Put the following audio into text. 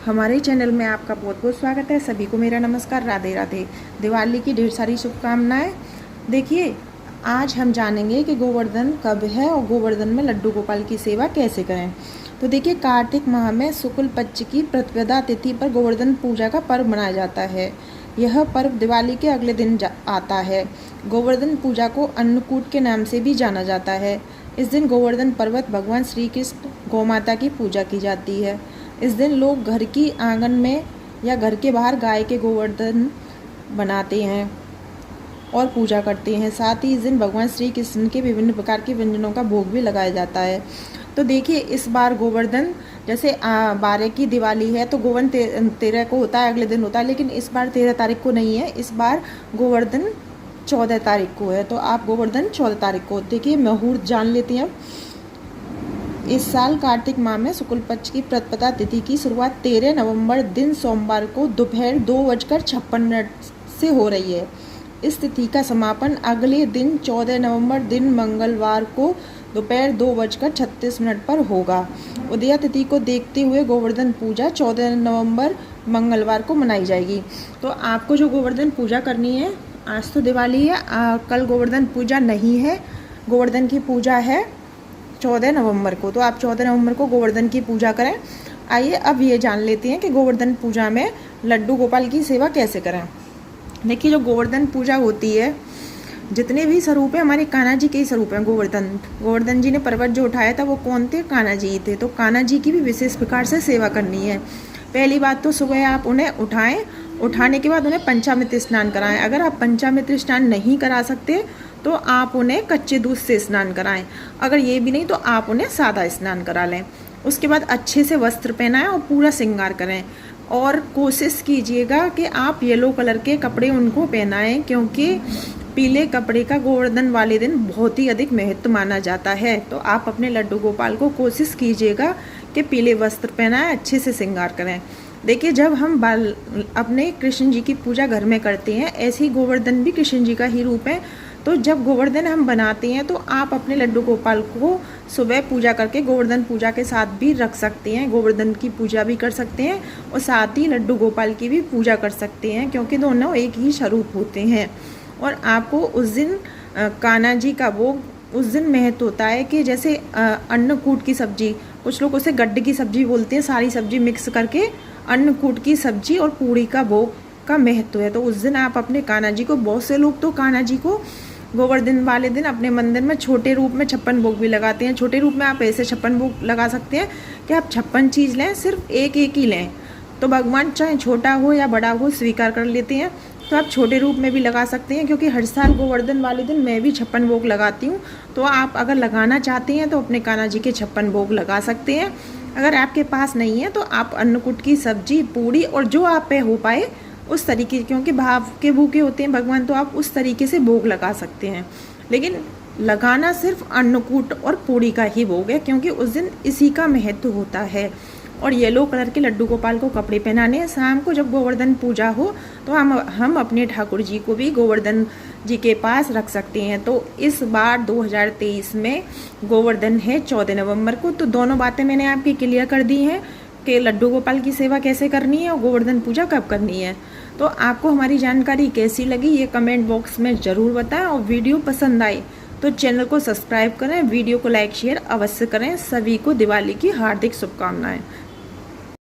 हमारे चैनल में आपका बहुत बहुत स्वागत है। सभी को मेरा नमस्कार, राधे राधे। दिवाली की ढेर सारी शुभकामनाएं। देखिए, आज हम जानेंगे कि गोवर्धन कब है और गोवर्धन में लड्डू गोपाल की सेवा कैसे करें। तो देखिए, कार्तिक माह में शुक्ल पक्ष की प्रतिपदा तिथि पर गोवर्धन पूजा का पर्व मनाया जाता है। यह पर्व दिवाली के अगले दिन आता है। गोवर्धन पूजा को अन्नकूट के नाम से भी जाना जाता है। इस दिन गोवर्धन पर्वत भगवान श्री कृष्ण गौमाता की पूजा की जाती है। इस दिन लोग घर की आंगन में या घर के बाहर गाय के गोवर्धन बनाते हैं और पूजा करते हैं। साथ ही इस दिन भगवान श्री कृष्ण के विभिन्न प्रकार के व्यंजनों का भोग भी लगाया जाता है। तो देखिए, इस बार गोवर्धन जैसे 12 की दिवाली है तो गोवर्धन 13 को होता है, अगले दिन होता है, लेकिन इस बार 13 तारीख को नहीं है। इस बार गोवर्धन 14 तारीख को है। तो आप गोवर्धन 14 तारीख को देखिए, मुहूर्त जान लेते हैं। इस साल कार्तिक माह में शुक्ल पक्ष की प्रतिपदा तिथि की शुरुआत 13 नवंबर दिन सोमवार को दोपहर 2:56 से हो रही है। इस तिथि का समापन अगले दिन 14 नवंबर दिन मंगलवार को दोपहर 2:36 पर होगा। उदया तिथि को देखते हुए गोवर्धन पूजा 14 नवंबर मंगलवार को मनाई जाएगी। तो आपको जो गोवर्धन पूजा करनी है, आज तो दिवाली है, कल गोवर्धन पूजा नहीं है। गोवर्धन की पूजा है 14 नवंबर को। तो आप 14 नवंबर को गोवर्धन की पूजा करें। आइए अब ये जान लेते हैं कि गोवर्धन पूजा में लड्डू गोपाल की सेवा कैसे करें। देखिए, जो गोवर्धन पूजा होती है, जितने भी स्वरूप हैं, हमारे कान्हा जी के ही स्वरूप हैं। गोवर्धन जी ने पर्वत जो उठाया था वो कौन थे? कान्हा जी थे। तो कान्हा जी की भी विशेष प्रकार से सेवा करनी है। पहली बात तो सुबह आप उन्हें उठाएं, उठाने के बाद उन्हें पंचामृत स्नान कराएं। अगर आप पंचामृत स्नान नहीं करा सकते तो आप उन्हें कच्चे दूध से स्नान कराएं। अगर ये भी नहीं तो आप उन्हें सादा स्नान करा लें। उसके बाद अच्छे से वस्त्र पहनाएं और पूरा श्रृंगार करें। और कोशिश कीजिएगा कि आप येलो कलर के कपड़े उनको पहनाएं, क्योंकि पीले कपड़े का गोवर्धन वाले दिन बहुत ही अधिक महत्व माना जाता है। तो आप अपने लड्डू गोपाल को कोशिश कीजिएगा कि पीले वस्त्र पहनाएं, अच्छे से श्रृंगार करें। देखिए, जब हम अपने कृष्ण जी की पूजा घर में करते हैं, ऐसे ही गोवर्धन भी कृष्ण जी का ही रूप है। तो जब गोवर्धन हम बनाते हैं तो आप अपने लड्डू गोपाल को सुबह पूजा करके गोवर्धन पूजा के साथ भी रख सकते हैं। गोवर्धन की पूजा भी कर सकते हैं और साथ ही लड्डू गोपाल की भी पूजा कर सकते हैं, क्योंकि दोनों एक ही स्वरूप होते हैं। और आपको उस दिन कान्हा जी का भोग उस दिन महत्व होता है कि जैसे अन्नकूट की सब्जी, कुछ लोग उसे गड्ढे की सब्जी बोलते हैं, सारी सब्जी मिक्स करके अन्नकूट की सब्जी और पूड़ी का भोग का महत्व है। तो उस दिन आप अपने कान्हा जी को, बहुत से लोग तो कान्हा जी को गोवर्धन वाले दिन अपने मंदिर में छोटे रूप में 56 भोग भी लगाते हैं। छोटे रूप में आप ऐसे 56 भोग लगा सकते हैं कि आप 56 चीज़ लें, सिर्फ एक एक ही लें, तो भगवान चाहे छोटा हो या बड़ा हो स्वीकार कर लेते हैं। तो आप छोटे रूप में भी लगा सकते हैं, क्योंकि हर साल गोवर्धन वाले दिन मैं भी 56 भोग लगाती हूँ। तो आप अगर लगाना चाहते हैं तो अपने कान्हा जी के 56 भोग लगा सकते हैं। अगर आपके पास नहीं है तो आप अन्नकूट की सब्जी, पूड़ी और जो आप पे हो पाए उस तरीके, क्योंकि भाव के भूखे होते हैं भगवान, तो आप उस तरीके से भोग लगा सकते हैं। लेकिन लगाना सिर्फ अन्नकूट और पूड़ी का ही भोग है, क्योंकि उस दिन इसी का महत्व होता है। और येलो कलर के लड्डू गोपाल को कपड़े पहनाने हैं। शाम को जब गोवर्धन पूजा हो तो हम अपने ठाकुर जी को भी गोवर्धन जी के पास रख सकते हैं। तो इस बार 2023 में गोवर्धन है 14 नवंबर को। तो दोनों बातें मैंने आपकी क्लियर कर दी हैं कि लड्डू गोपाल की सेवा कैसे करनी है और गोवर्धन पूजा कब करनी है। तो आपको हमारी जानकारी कैसी लगी ये कमेंट बॉक्स में ज़रूर बताएं, और वीडियो पसंद आई तो चैनल को सब्सक्राइब करें, वीडियो को लाइक शेयर अवश्य करें। सभी को दिवाली की हार्दिक शुभकामनाएं।